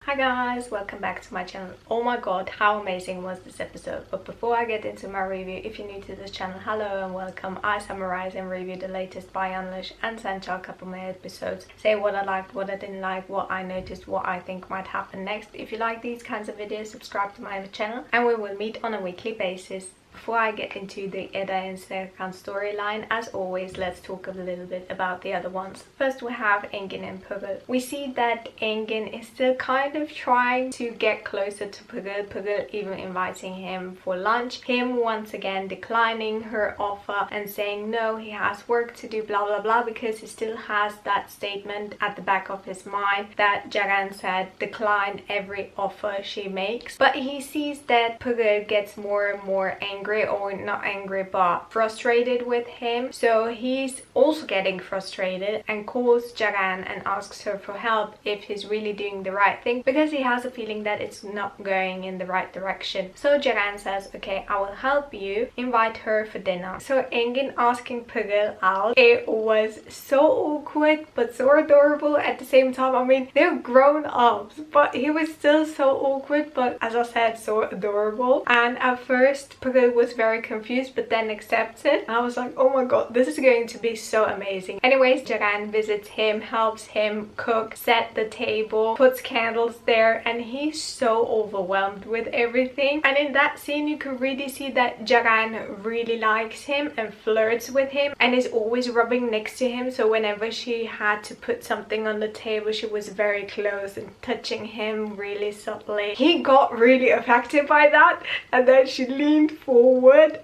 Hi guys, welcome back to my channel. Oh my god, how amazing was this episode. But before I get into my review, if you're new to this channel, hello and welcome. I summarize and review the latest Bayanlış and Sanchal Kapımı episodes, say what I liked, what I didn't like, what I noticed, what I think might happen next. If you like these kinds of videos, subscribe to my channel and we will meet on a weekly basis. Before I get into the Eda and Serkan storyline, as always, let's talk a little bit about the other ones. First we have Engin and Pugul. We see that Engin is still kind of trying to get closer to Pugul. Pugul even inviting him for lunch. Him once again declining her offer and saying no, he has work to do, blah blah blah, because he still has that statement at the back of his mind that Jagan said decline every offer she makes. But he sees that Pugul gets more and more angry, or not angry but frustrated with him, so he's also getting frustrated and calls Jagan and asks her for help if he's really doing the right thing, because he has a feeling that it's not going in the right direction. So Jagan says, okay, I will help you, invite her for dinner. So Engin asking Pugul out, it was so awkward but so adorable at the same time. I mean, they're grown ups, but he was still so awkward, but as I said, so adorable. And at first Pugul was very confused but then accepted, and I was like, oh my god, this is going to be so amazing. Anyways, Jagan visits him, helps him cook, set the table, puts candles there, and he's so overwhelmed with everything. And in that scene you can really see that Jagan really likes him and flirts with him and is always rubbing next to him. So whenever she had to put something on the table, she was very close and touching him really subtly. He got really affected by that, and then she leaned forward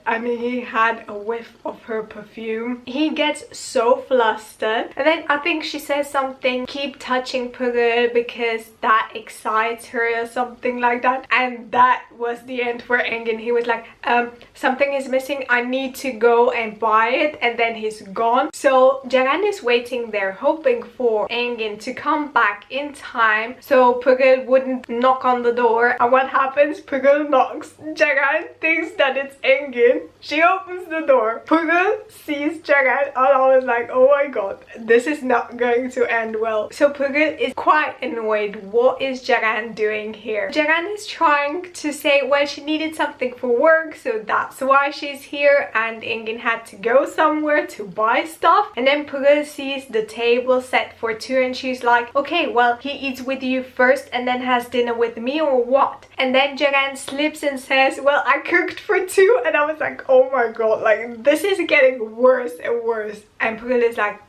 and he had a whiff of her perfume. He gets so flustered, and then I think she says something, keep touching Pugul because that excites her or something like that, and that was the end for Engin. He was like, something is missing, I need to go and buy it, and then he's gone. So Jagan is waiting there hoping for Engin to come back in time so Pugul wouldn't knock on the door. And what happens? Pugul knocks. Jagan thinks that it's Engin. She opens the door. Pugul sees Jagan, and I was like, oh my god, this is not going to end well. So Pugul is quite annoyed. What is Jagan doing here? Jagan is trying to say, well, she needed something for work, so that's why she's here, and Engin had to go somewhere to buy stuff. And then Pugul sees the table set for two and she's like, okay, well, he eats with you first and then has dinner with me, or what? And then Jagan slips and says, well, I cooked for two, and I was like, oh my god, like this is getting worse and worse. And Pugul is like,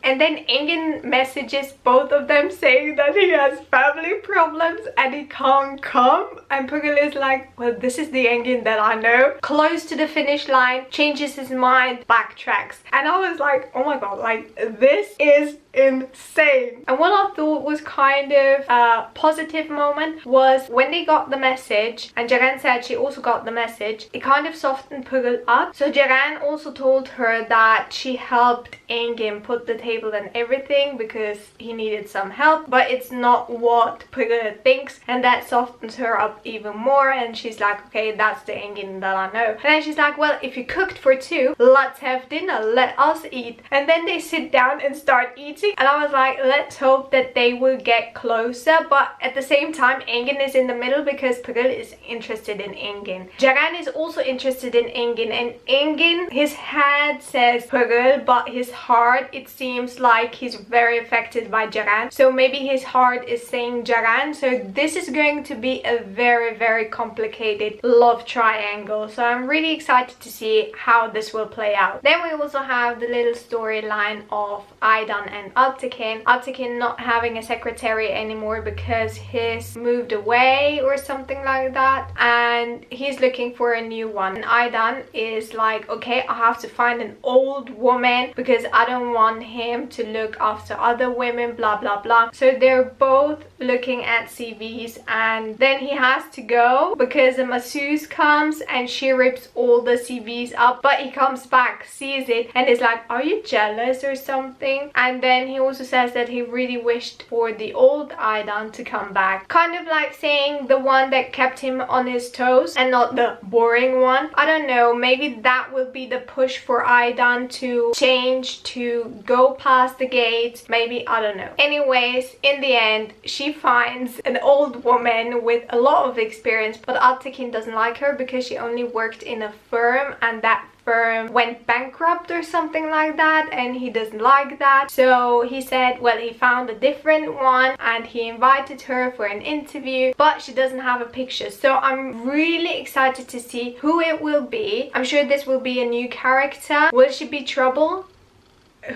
And then Engin messages both of them saying that he has family problems and he can't come. And Pugul is like, well, this is the Engin that I know. Close to the finish line, changes his mind, backtracks. And I was like, oh my god, like this is insane. And what I thought was kind of a positive moment was when they got the message, and Jagan said she also got the message, it kind of softened Pugul up. So Jagan also told her that she helped Engin put the table and everything because he needed some help, but it's not what Pugul thinks, and that softens her up even more. And she's like, okay, that's the Engin that I know. And then she's like, well, if you cooked for two, let's have dinner, let us eat. And then they sit down and start eating. And I was like, let's hope that they will get closer. But at the same time, Engin is in the middle because Pugul is interested in Engin. Jagan is also interested in Engin, and Engin, his head says Pugul, but his heart, it seems like he's very affected by Jagan. So maybe his heart is saying Jagan. So this is going to be a very, very complicated love triangle. So I'm really excited to see how this will play out. Then we also have the little storyline of Aydan and Altekin. Altekin not having a secretary anymore because he's moved away or something like that, and he's looking for a new one. And Aydan is like, okay, I have to find an old woman because I don't want him to look after other women, blah blah blah. So they're both looking at CVs, and then he has to go because a masseuse comes and she rips all the CVs up, but he comes back, sees it, and is like, are you jealous or something? And then he also says that he really wished for the old Aydan to come back, kind of like saying the one that kept him on his toes and not the boring one. I don't know, maybe that will be the push for Aydan to change, to go past the gate, maybe, I don't know. Anyways, in the end, she finds an old woman with a lot of experience, but Altekin doesn't like her because she only worked in a firm, and that firm went bankrupt or something like that, and he doesn't like that. So he said, well, he found a different one and he invited her for an interview, but she doesn't have a picture. So I'm really excited to see who it will be. I'm sure this will be a new character. Will she be trouble?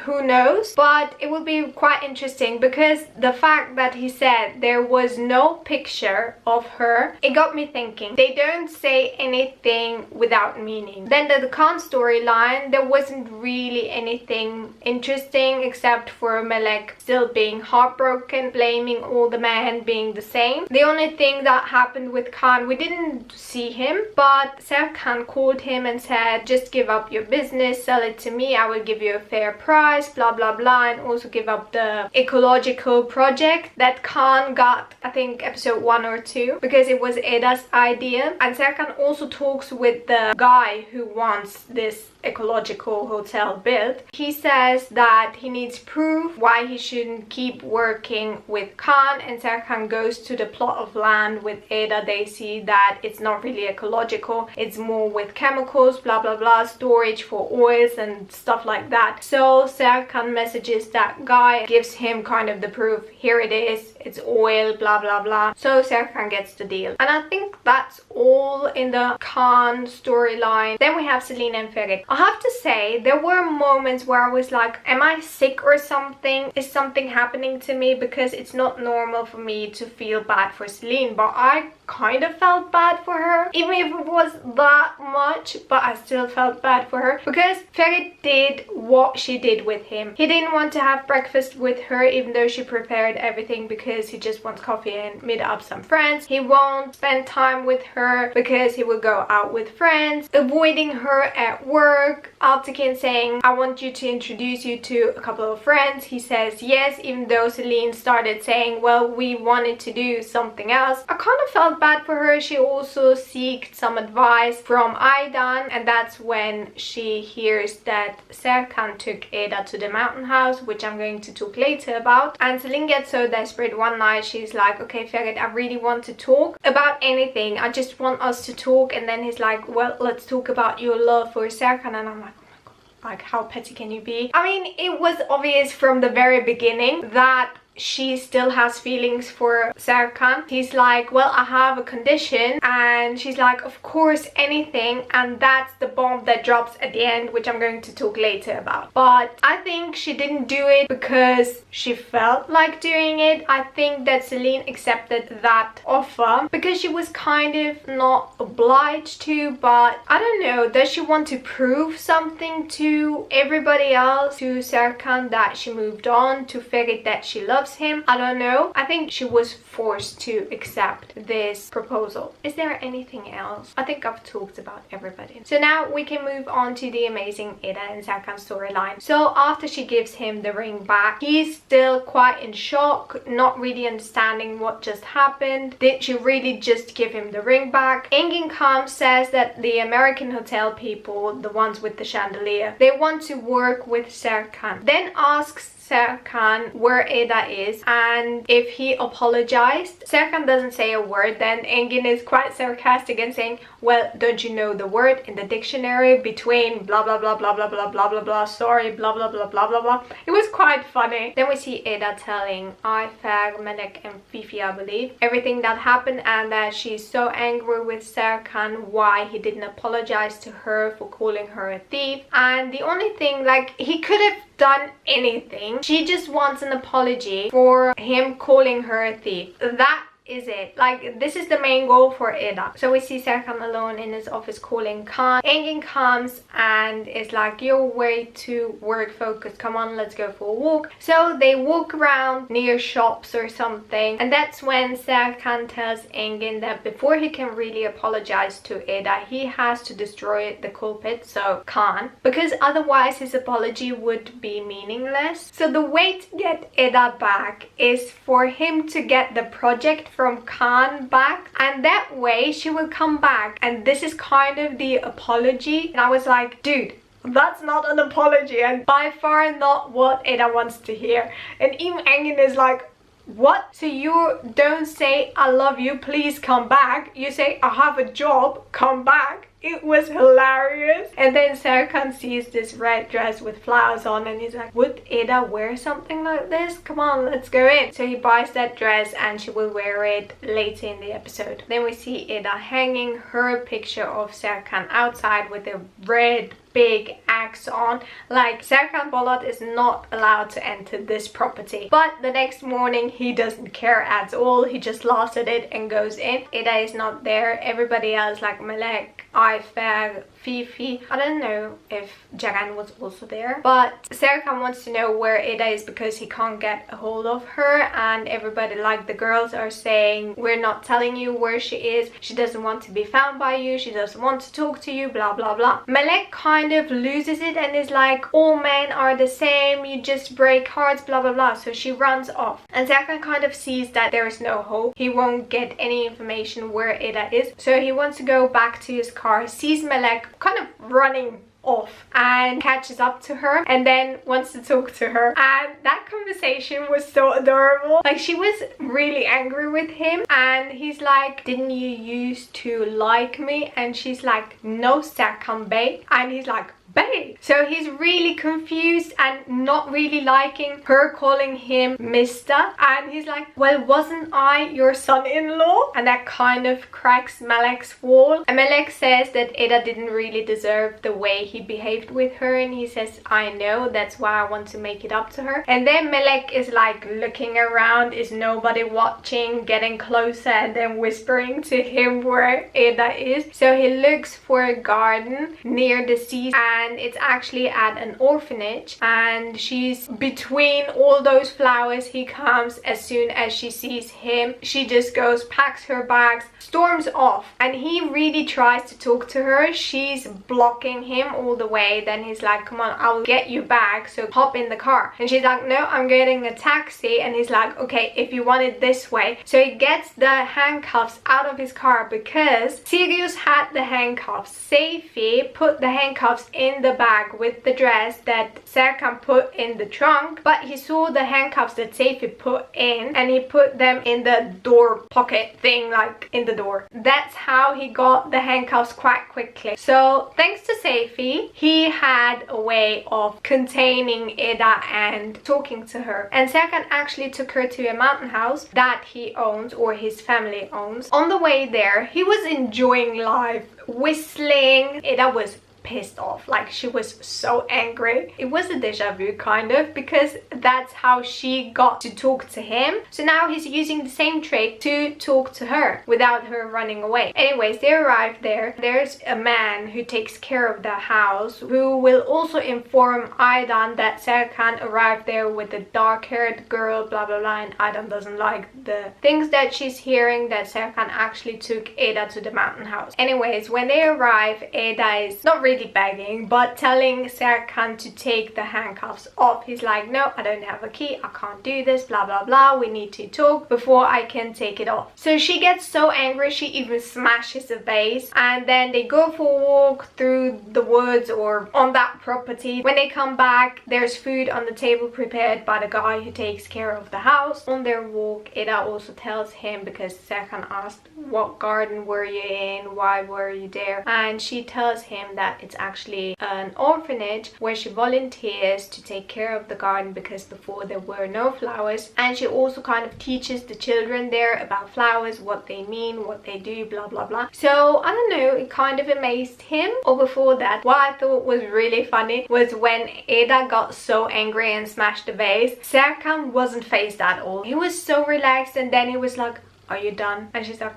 Who knows, but it will be quite interesting because the fact that he said there was no picture of her, it got me thinking. They don't say anything without meaning. Then the Khan storyline, there wasn't really anything interesting except for Melek still being heartbroken, blaming all the men being the same. The only thing that happened with Khan, we didn't see him, but Serkan called him and said, just give up your business, sell it to me, I will give you a fair price, blah blah blah, and also give up the ecological project that Khan got, I think episode 1 or 2, because it was Eda's idea. And Serkan also talks with the guy who wants this ecological hotel built. He says that he needs proof why he shouldn't keep working with Khan, and Serkan goes to the plot of land with Eda. They see that it's not really ecological, it's more with chemicals, blah blah blah, storage for oils and stuff like that. So Serkan messages that guy, gives him kind of the proof, here it is, it's oil, blah blah blah. So Serkan gets the deal, and I think that's all in the Khan storyline. Then we have Celine and Ferit. I have to say, there were moments where I was like, am I sick or something? Is something happening to me? Because it's not normal for me to feel bad for Celine, but I kind of felt bad for her, even if it was that much, but I still felt bad for her because Ferit did what she did with him. He didn't want to have breakfast with her even though she prepared everything because he just wants coffee and meet up some friends. He won't spend time with her because he will go out with friends, avoiding her at work. Altekin saying, I want you to introduce you to a couple of friends. He says yes, even though Celine started saying, well, we wanted to do something else. I kind of felt bad for her. She also sought some advice from Aydan, and that's when she hears that Serkan took Eda to the mountain house, which I'm going to talk later about. And Celine gets so desperate one night, she's like, okay Ferit, I really want to talk about anything, I just want us to talk. And then he's like, well, let's talk about your love for Serkan. And I'm like, oh my god, like how petty can you be? I mean, it was obvious from the very beginning that she still has feelings for Serkan. He's like, well, I have a condition, and she's like, of course, anything. And that's the bomb that drops at the end, which I'm going to talk later about. But I think she didn't do it because she felt like doing it. I think that Celine accepted that offer because she was kind of not obliged to, but I don't know, does she want to prove something to everybody else, to Serkan that she moved on, to Ferit that she loves him? I don't know. I think she was forced to accept this proposal. Is there anything else? I think I've talked about everybody. So now we can move on to the amazing Eda and Serkan storyline. So after she gives him the ring back, he's still quite in shock, not really understanding what just happened. Did she really just give him the ring back? Engin Khan says that the American hotel people, the ones with the chandelier, they want to work with Serkan. Then asks Serkan where Eda is and if he apologized. Serkan doesn't say a word. Then Engin is quite sarcastic and saying, well, don't you know the word in the dictionary between blah blah blah blah blah blah blah blah blah, sorry, blah blah blah blah blah blah. It was quite funny. Then we see Eda telling Ayfer, Melek and Fifi, I believe, everything that happened, and that she's so angry with Serkan why he didn't apologize to her for calling her a thief. And the only thing, like, he could have done anything. She just wants an apology for him calling her a thief. That is it. Like, this is the main goal for Eda. So we see Serkan alone in his office calling Khan. Engin comes and is like, you're way too work focused, come on, let's go for a walk. So they walk around near shops or something, and that's when Serkan tells Engin that before he can really apologize to Eda, he has to destroy the culprit, so Khan, because otherwise his apology would be meaningless. So the way to get Eda back is for him to get the project from Khan back, and that way she will come back, and this is kind of the apology. And I was like, dude, That's not an apology, and by far not what Ada wants to hear. And Im Engin is like, what? So you don't say I love you, please come back. You say I have a job, come back. It was hilarious. And then Serkan sees this red dress with flowers on and he's like, would Ada wear something like this? Come on, let's go in. So he buys that dress and she will wear it later in the episode. Then we see Ada hanging her picture of Serkan outside with a red big axe on. Like, Serkan Polat is not allowed to enter this property. But the next morning he doesn't care at all. He just laughs at it and goes in. Ada is not there. Everybody else, like Melek, Ayfer, Fifi. I don't know if Jagan was also there. But Serkan wants to know where Ada is because he can't get a hold of her. And everybody, like the girls, are saying, we're not telling you where she is. She doesn't want to be found by you. She doesn't want to talk to you, blah, blah, blah. Melek kind of loses it and is like, all men are the same. You just break hearts, blah, blah, blah. So she runs off. And Serkan kind of sees that there is no hope. He won't get any information where Ada is. So he wants to go back to his car, sees Melek kind of running off and catches up to her and then wants to talk to her. And that conversation was so adorable. Like, she was really angry with him and he's like, didn't you used to like me? And she's like, no, Serkan Bey. And he's like, Bey. So he's really confused and not really liking her calling him Mr. And he's like, well, wasn't I your son-in-law? And that kind of cracks Melek's wall. And Melek says that Ada didn't really deserve the way he behaved with her. And he says, I know, that's why I want to make it up to her. And then Melek is like looking around, is nobody watching, getting closer and then whispering to him where Ada is. So he looks for a garden near the sea and it's actually at an orphanage and she's between all those flowers. He comes as soon as she sees him. She just goes, packs her bags, storms off, and he really tries to talk to her. She's blocking him all the way. Then he's like, come on, I'll get you back, so hop in the car. And she's like, no, I'm getting a taxi. And he's like, okay, if you want it this way. So he gets the handcuffs out of his car because Sirius had the handcuffs. Seifi put the handcuffs in the bag with the dress that Serkan put in the trunk, but he saw the handcuffs that Seifi put in and he put them in the door pocket thing, like in the door. That's how he got the handcuffs quite quickly. So thanks to Seifi, he had a way of containing Ada and talking to her. And Serkan actually took her to a mountain house that he owns, or his family owns. On the way there, he was enjoying life, whistling. Ada was pissed off, like she was so angry. It was a deja vu kind of, because that's how she got to talk to him. So now he's using the same trick to talk to her without her running away. Anyways, they arrive there. There's a man who takes care of the house who will also inform Aydan that Serkan arrived there with a dark-haired girl, blah blah blah, and Aydan doesn't like the things that she's hearing, that Serkan actually took Ada to the mountain house. Anyways, when they arrive, Ada is not really begging but telling Serkan to take the handcuffs off. He's like, no, I don't have a key, I can't do this, blah blah blah, we need to talk before I can take it off. So she gets so angry she even smashes a vase, and then they go for a walk through the woods or on that property. When they come back, there's food on the table prepared by the guy who takes care of the house. On their walk, Ada also tells him, because Serkan asked, what garden were you in, why were you there, and she tells him that it's actually an orphanage where she volunteers to take care of the garden because before there were no flowers. And she also kind of teaches the children there about flowers, what they mean, what they do, blah blah blah. So I don't know, it kind of amazed him. Or before that, what I thought was really funny was when Ada got so angry and smashed the vase, Serkan wasn't fazed at all. He was so relaxed, and then he was like, are you done? And she's like,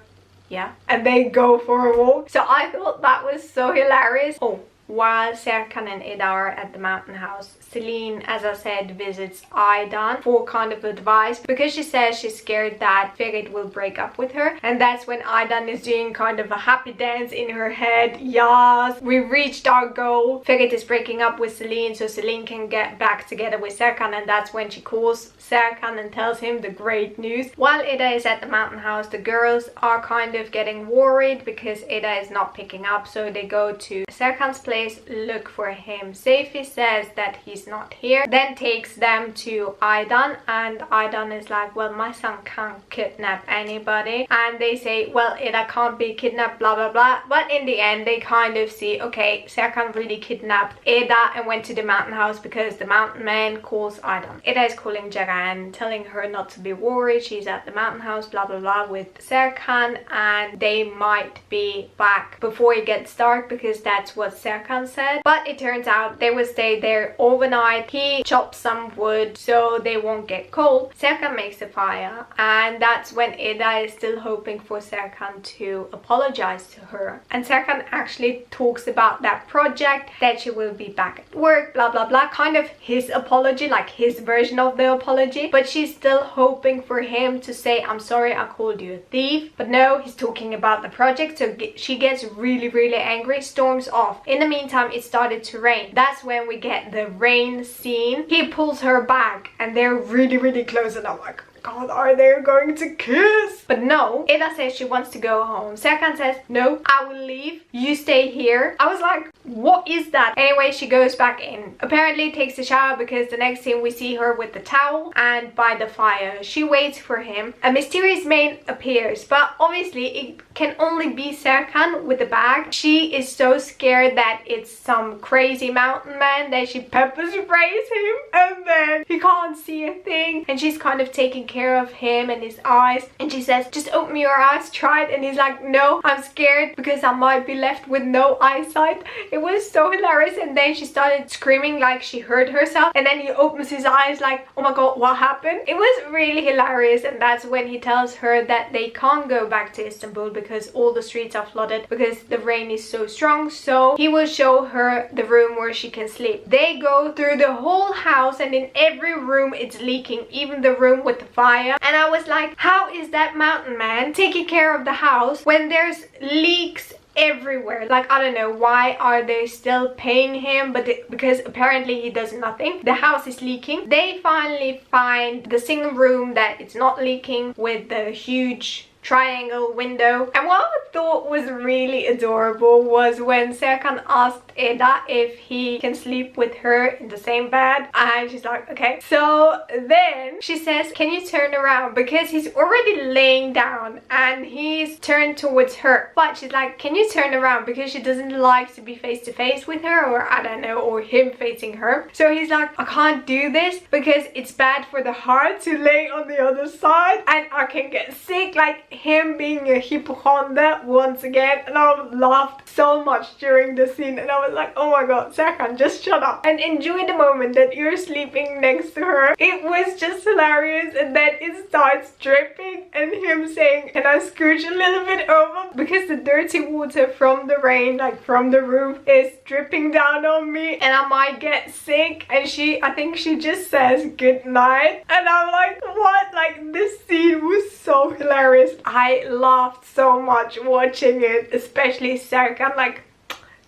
yeah. And they go for a walk. So I thought that was so hilarious. Oh, while Serkan and Ada are at the mountain house, Celine, as I said, visits Aydan for kind of advice because she says she's scared that Ferit will break up with her, and that's when Aydan is doing kind of a happy dance in her head. Yes, we reached our goal. Ferit is breaking up with Celine so Celine can get back together with Serkan, and that's when she calls Serkan and tells him the great news. While Ida is at the mountain house, the girls are kind of getting worried because Ida is not picking up, so they go to Serkan's place, look for him. Seyfi says that he's not here, then takes them to Aydan, and Aydan is like, well, my son can't kidnap anybody, and they say, well, Ida can't be kidnapped, blah blah blah. But in the end they kind of see, okay, Serkan really kidnapped Ida and went to the mountain house because the mountain man calls Aydan. Ida is calling Ceren, telling her not to be worried, she's at the mountain house, blah blah blah, with Serkan, and they might be back before it gets dark because that's what Serkan said. But it turns out they will stay there overnight. He chops some wood so they won't get cold. Serkan makes a fire, and that's when Ida is still hoping for Serkan to apologize to her. And Serkan actually talks about that project, that she will be back at work, blah blah blah, kind of his apology, like his version of the apology. But she's still hoping for him to say, I'm sorry I called you a thief. But no, he's talking about the project, so she gets really angry, storms off. In the meantime, it started to rain. That's when we get the rain scene. He pulls her back and they're really close, and I'm like, God, are they going to kiss? But no, Ida says she wants to go home. Serkan says, no, I will leave, you stay here. I was like, what is that? Anyway, she goes back in. Apparently takes a shower because the next scene we see her with the towel and by the fire. She waits for him. A mysterious man appears, but obviously it can only be Serkan with the bag. She is so scared that it's some crazy mountain man that she pepper sprays him, and then he can't see a thing, and she's kind of taking care of him and his eyes, and she says, just open your eyes, try it. And he's like, no, I'm scared because I might be left with no eyesight. It was so hilarious. And then she started screaming like she hurt herself, and then he opens his eyes like, oh my god, what happened? It was really hilarious. And that's when he tells her that they can't go back to Istanbul because all the streets are flooded because the rain is so strong, so he will show her the room where she can sleep. They go through the whole house, and in every room it's leaking, even the room with the fire. And I was like, how is that mountain man taking care of the house when there's leaks everywhere? Like, I don't know, why are they still paying him? But because apparently he does nothing. The house is leaking. They finally find the single room that it's not leaking with the huge triangle window. And what I thought was really adorable was when Serkan asked Ida if he can sleep with her in the same bed, and she's like, okay. So then she says, can you turn around, because he's already laying down and he's turned towards her. But she's like, can you turn around, because she doesn't like to be face to face with her, or I don't know, or him facing her. So he's like, I can't do this because it's bad for the heart to lay on the other side and I can get sick. Like, him being a hypochondriac once again. And I laughed so much during the scene, and I was like, oh my god, Serkan, just shut up and enjoy the moment that you're sleeping next to her. It was just hilarious. And then it starts dripping, and him saying, can I scooch a little bit over, because the dirty water from the rain, like from the roof, is dripping down on me and I might get sick. And I think she just says good night, and I'm like, what? Like, this scene was so hilarious. I laughed so much watching it, especially Serkan, like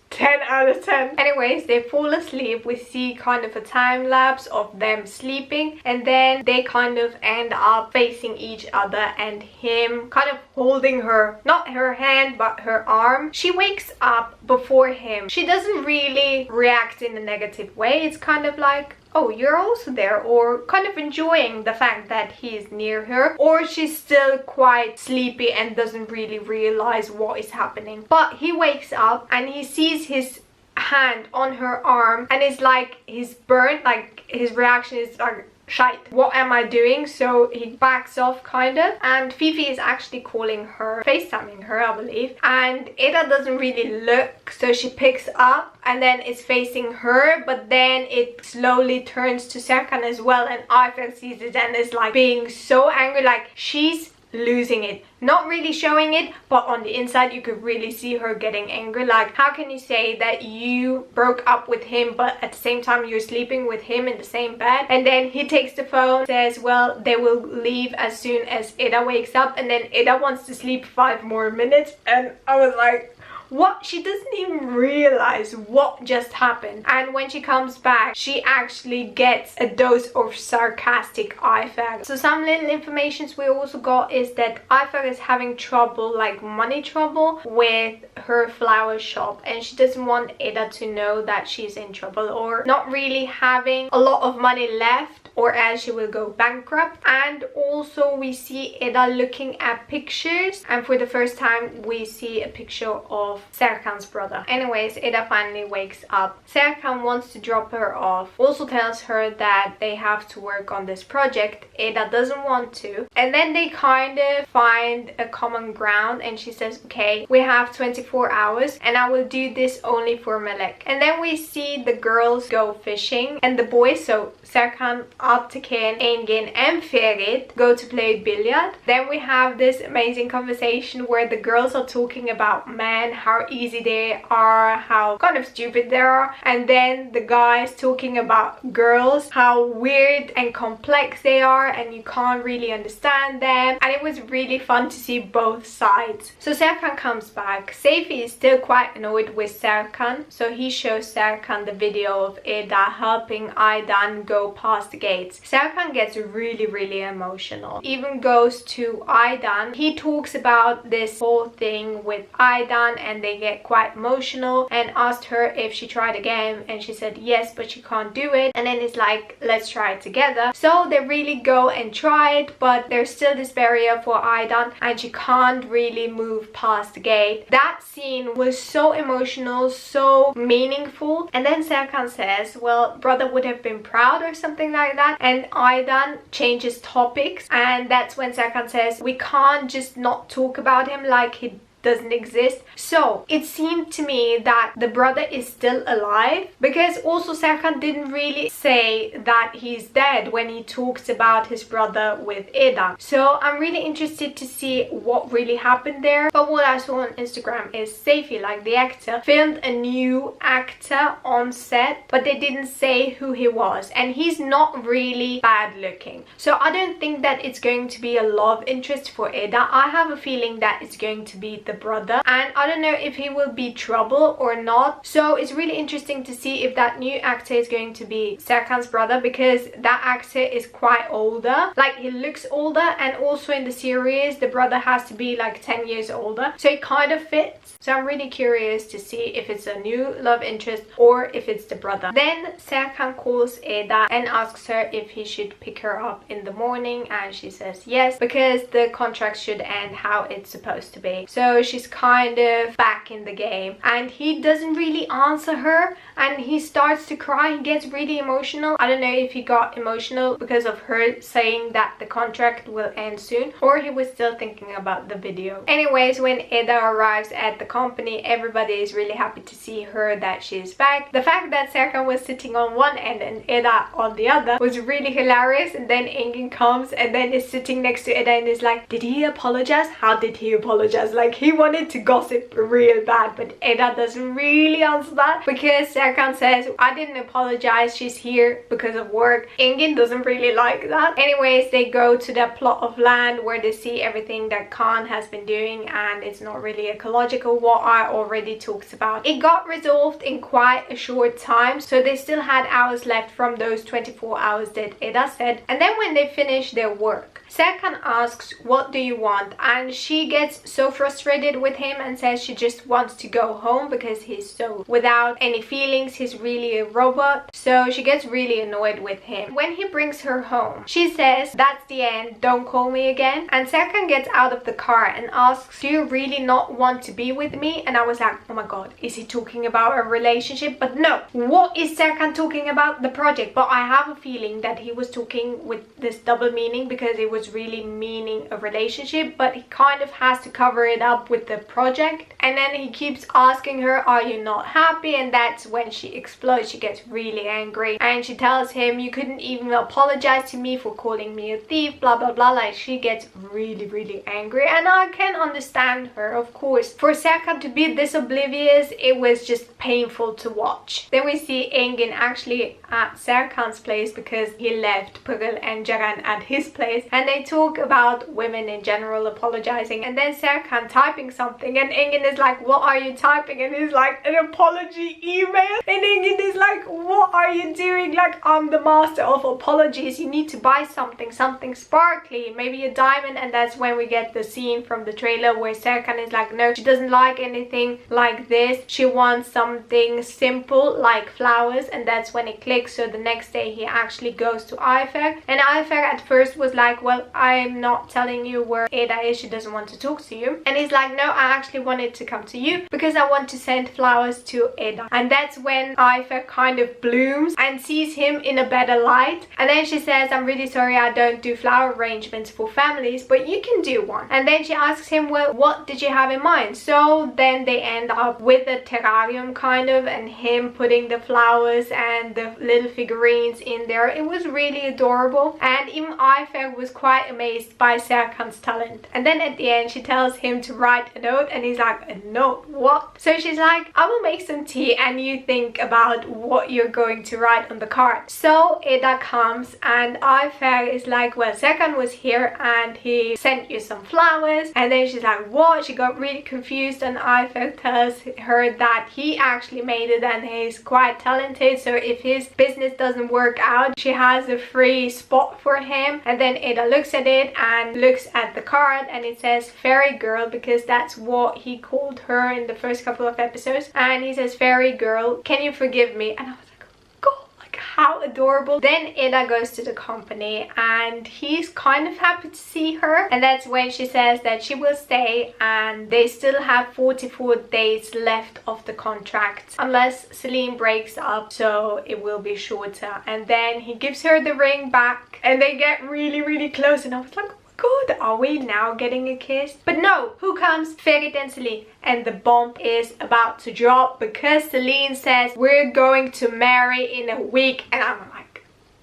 10 out of 10. Anyways, they fall asleep. We see kind of a time lapse of them sleeping, and then they kind of end up facing each other, and him kind of holding her, not her hand but her arm. She wakes up before him. She doesn't really react in a negative way. It's kind of like, oh, you're also there, or kind of enjoying the fact that he is near her, or she's still quite sleepy and doesn't really realize what is happening. But he wakes up and he sees his hand on her arm, and it's like he's burnt. Like, his reaction is like, shite, what am I doing? So he backs off kind of, and Fifi is actually calling her, FaceTiming her, I believe, and Ida doesn't really look, so she picks up and then it's facing her, but then it slowly turns to Serkan as well, and Ayfer sees it and is like being so angry, like she's losing it. Not really showing it, but on the inside you could really see her getting angry. Like, how can you say that you broke up with him but at the same time you're sleeping with him in the same bed? And then he takes the phone, says, well, they will leave as soon as Ida wakes up, and then Ida wants to sleep 5 more minutes. And I was like, what? She doesn't even realize what just happened. And when she comes back, she actually gets a dose of sarcastic Ifag. So some little informations we also got is that Ifag is having trouble, like money trouble, with her flower shop, and she doesn't want Ida to know that she's in trouble, or not really having a lot of money left, or else she will go bankrupt. And also we see Ida looking at pictures, and for the first time we see a picture of Serkan's brother. Anyways, Ida finally wakes up. Serkan wants to drop her off, also tells her that they have to work on this project. Ida doesn't want to, and then they kind of find a common ground, and she says, okay, we have 24 hours and I will do this only for Melek. And then we see the girls go fishing, and the boys, so Serkan, Atakan, Engin and Ferit, go to play billiard. Then we have this amazing conversation where the girls are talking about men, how easy they are, how kind of stupid they are, and then the guys talking about girls, how weird and complex they are and you can't really understand them. And it was really fun to see both sides. So Serkan comes back. Seyfi is still quite annoyed with Serkan, so he shows Serkan the video of Ida helping Aydan go past the gates. Serkan gets really emotional, even goes to Aydan. He talks about this whole thing with Aydan, and they get quite emotional, and asked her if she tried again, and she said yes, but she can't do it. And then it's like, let's try it together. So they really go and try it, but there's still this barrier for Aydan, and she can't really move past the gate. That scene was so emotional, so meaningful. And then Serkan says, well, brother would have been proud or something like that, and Aydan changes topics, and that's when Serkan says, we can't just not talk about him like he doesn't exist. So it seemed to me that the brother is still alive, because also Serkan didn't really say that he's dead when he talks about his brother with Ida. So I'm really interested to see what really happened there. But what I saw on Instagram is Seyfi, like the actor, filmed a new actor on set, but they didn't say who he was, and he's not really bad looking. So I don't think that it's going to be a love interest for Ida. I have a feeling that it's going to be the brother, and I don't know if he will be trouble or not. So it's really interesting to see if that new actor is going to be Serkan's brother, because that actor is quite older, like he looks older, and also in the series the brother has to be like 10 years older, so it kind of fits. So I'm really curious to see if it's a new love interest or if it's the brother. Then Serkan calls Ida and asks her if he should pick her up in the morning, and she says yes, because the contract should end how it's supposed to be. So she's kind of back in the game, and he doesn't really answer her, and he starts to cry. He gets really emotional. I don't know if he got emotional because of her saying that the contract will end soon, or he was still thinking about the video. Anyways, when Ida arrives at the company, everybody is really happy to see her, that she's back. The fact that Serkan was sitting on one end and Ida on the other was really hilarious. And then Engin comes and then is sitting next to Ida and is like, did he apologize? How did he apologize? Like, he wanted to gossip real bad, but Ida doesn't really answer that, because Serkan says, I didn't apologize, she's here because of work. Engin doesn't really like that. Anyways, they go to that plot of land where they see everything that Khan has been doing, and it's not really ecological, what I already talked about. It got resolved in quite a short time, so they still had hours left from those 24 hours that Ida said. And then when they finish their work, Serkan asks, what do you want? And she gets so frustrated with him and says she just wants to go home because he's so without any feelings, he's really a robot. So she gets really annoyed with him. When he brings her home, she says, that's the end, don't call me again. And Serkan gets out of the car and asks, do you really not want to be with me? And I was like, oh my god, is he talking about a relationship? But no, what is Serkan talking about? The project. But I have a feeling that he was talking with this double meaning, because it was was really meaning a relationship, but he kind of has to cover it up with the project. And then he keeps asking her, are you not happy? And that's when she explodes. She gets really angry and she tells him, you couldn't even apologize to me for calling me a thief, blah blah blah. Like, she gets really angry, and I can understand her, of course. For Serkan to be this oblivious, it was just painful to watch. Then we see Engin actually at Serkan's place because he left Pırıl and Ceren at his place, and they talk about women in general apologizing, and then Serkan typing something and Engin is like, what are you typing? And he's like, an apology email. And Engin is like, what are you doing? Like, I'm the master of apologies. You need to buy something sparkly, maybe a diamond. And that's when we get the scene from the trailer where Serkan is like, no, she doesn't like anything like this. She wants something simple like flowers. And that's when it clicks. So the next day he actually goes to Ayfer, and Ayfer at first was like, well, I'm not telling you where Eda is, she doesn't want to talk to you. And he's like, no, I actually wanted to come to you because I want to send flowers to Eda. And that's when Ayfer kind of blooms and sees him in a better light. And then she says, I'm really sorry, I don't do flower arrangements for families, but you can do one. And then she asks him, well, what did you have in mind? So then they end up with a terrarium kind of, and him putting the flowers and the little figurines in there. It was really adorable, and even Ayfer was quite amazed by Serkan's talent. And then at the end she tells him to write a note, and he's like, a note? What? So she's like, I will make some tea and you think about what you're going to write on the card. So Eda comes and Ayfer is like, well, Serkan was here and he sent you some flowers. And then she's like, what? She got really confused, and Ayfer tells her that he actually made it and he's quite talented, so if his business doesn't work out, she has a free spot for him. And then Eda looks at it and looks at the card, and it says fairy girl, because that's what he called her in the first couple of episodes. And he says, fairy girl, can you forgive me? And I was like, God, like, how adorable. Then Eda goes to the company and he's kind of happy to see her, and that's when she says that she will stay and they still have 44 days left of the contract unless Celine breaks up, so it will be shorter. And then he gives her the ring back and they get really close, and I was like, God, are we now getting a kiss? But no, who comes? Ferit and Celine. And the bomb is about to drop because Celine says, we're going to marry in a week. And I'm like,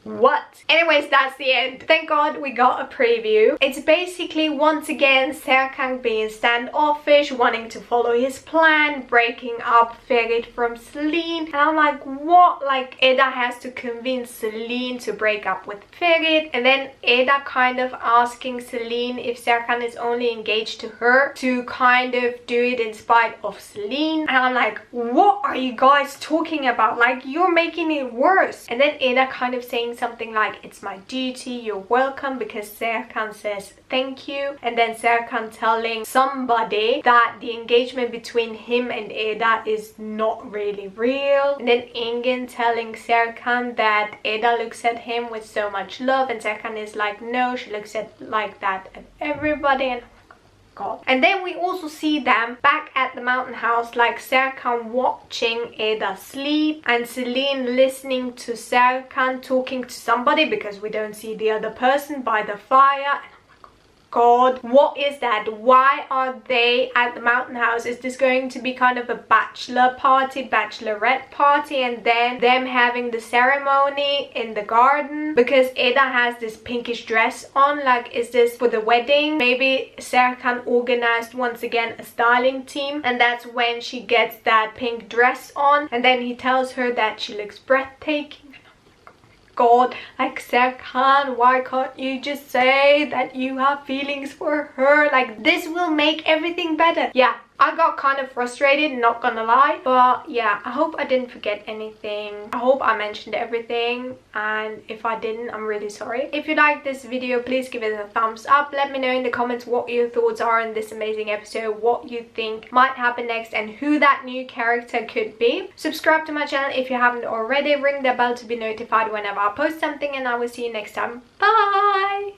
what? Anyways, that's the end. Thank God we got a preview. It's basically once again Serkan being standoffish, wanting to follow his plan, breaking up Ferit from Celine. And I'm like, what? Like, Eda has to convince Celine to break up with Ferit, and then Eda kind of asking Celine if Serkan is only engaged to her to kind of do it in spite of Celine. And I'm like, what are you guys talking about? Like, you're making it worse. And then Eda kind of saying something like, it's my duty, you're welcome, because Serkan says thank you. And then Serkan telling somebody that the engagement between him and Eda is not really real. And then Engin telling Serkan that Eda looks at him with so much love, and Serkan is like, no, she looks at like that at everybody. And God. And then we also see them back at the mountain house, like Serkan watching Eda sleep and Celine listening to Serkan talking to somebody, because we don't see the other person, by the fire. God, what is that? Why are they at the mountain house? Is this going to be kind of a bachelor party, bachelorette party, and then them having the ceremony in the garden? Because Eda has this pinkish dress on. Like, is this for the wedding? Maybe Serkan organized once again a styling team, and that's when she gets that pink dress on, and then he tells her that she looks breathtaking. God, like, Serkan, why can't you just say that you have feelings for her? Like, this will make everything better. Yeah, I got kind of frustrated, not gonna lie. But yeah, I hope I didn't forget anything. I hope I mentioned everything. And if I didn't, I'm really sorry. If you liked this video, please give it a thumbs up. Let me know in the comments what your thoughts are on this amazing episode. What you think might happen next and who that new character could be. Subscribe to my channel if you haven't already. Ring the bell to be notified whenever I post something. And I will see you next time. Bye!